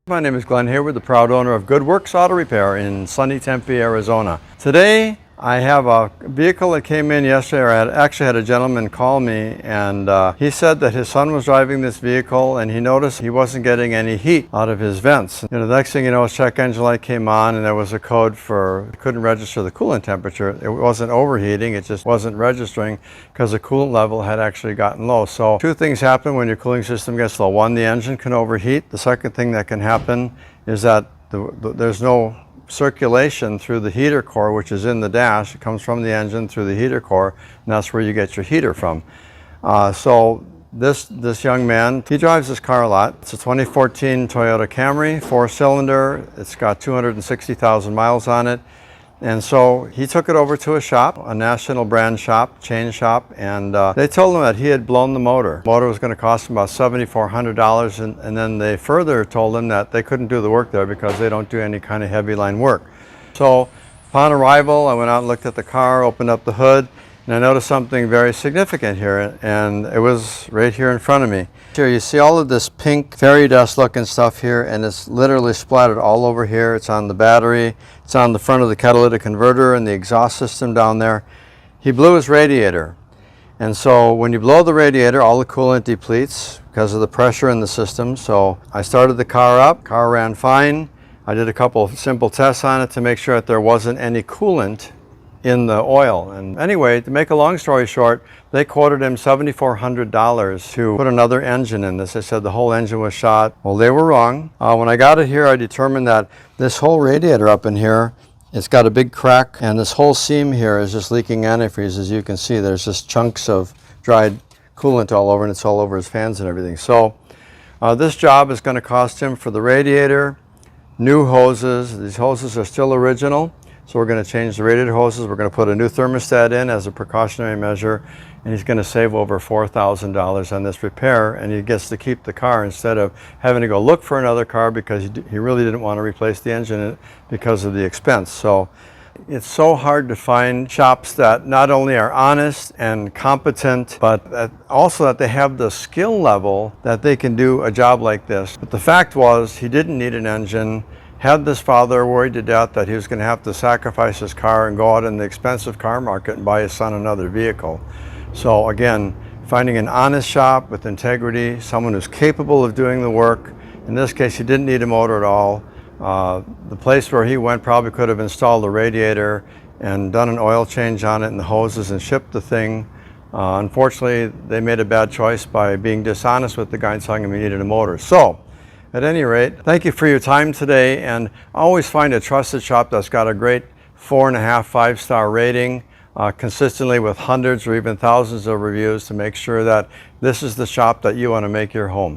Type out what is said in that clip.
My name is Glen here with the proud owner of Good Works Auto Repair in sunny Tempe, Arizona. Today I have a vehicle that came in yesterday, or I actually had a gentleman call me, and he said that his son was driving this vehicle and he noticed he wasn't getting any heat out of his vents. The next thing you know, his check engine light came on and there was a code for, it couldn't register the coolant temperature. It wasn't overheating, it just wasn't registering because the coolant level had actually gotten low. So two things happen when your cooling system gets low. One, the engine can overheat. The second thing that can happen is that there's no circulation through the heater core, which is in the dash. It comes from the engine through the heater core, and that's where you get your heater from. So this young man, he drives this car a lot. It's a 2014 Toyota Camry, 4-cylinder. It's got 260,000 miles on it. And so he took it over to a shop, a national brand shop, chain shop, and they told him that he had blown the motor. The motor was going to cost him about $7,400, and then they further told him that they couldn't do the work there because they don't do any kind of heavy line work. So upon arrival, I went out and looked at the car, opened up the hood, and I noticed something very significant here, and it was right here in front of me. Here you see all of this pink fairy dust looking stuff here, and it's literally splattered all over here. It's on the battery, it's on the front of the catalytic converter and the exhaust system down there. He blew his radiator, and so when you blow the radiator, all the coolant depletes because of the pressure in the system. So I started the car up, car ran fine. I did a couple of simple tests on it to make sure that there wasn't any coolant in the oil. And anyway, to make a long story short, they quoted him $7,400 to put another engine in this. They said the whole engine was shot. Well, they were wrong. When I got it here, I determined that this whole radiator up in here, it's got a big crack, and this whole seam here is just leaking antifreeze. As you can see, there's just chunks of dried coolant all over, and it's all over his fans and everything. So this job is going to cost him, for the radiator, new hoses. These hoses are still original. So we're going to change the radiator hoses. We're going to put a new thermostat in as a precautionary measure, and he's going to save over $4,000 on this repair, and he gets to keep the car instead of having to go look for another car because he really didn't want to replace the engine because of the expense. So it's so hard to find shops that not only are honest and competent, but that also that they have the skill level that they can do a job like this. But the fact was, he didn't need an engine. Had this father worried to death that he was going to have to sacrifice his car and go out in the expensive car market and buy his son another vehicle. So again, finding an honest shop with integrity, someone who's capable of doing the work. In this case, he didn't need a motor at all. The place where he went probably could have installed a radiator and done an oil change on it and the hoses and shipped the thing. Unfortunately, they made a bad choice by being dishonest with the guy and telling him he needed a motor. So, at any rate, thank you for your time today, and always find a trusted shop that's got a great 4.5, 5-star rating, consistently with hundreds or even thousands of reviews to make sure that this is the shop that you want to make your home.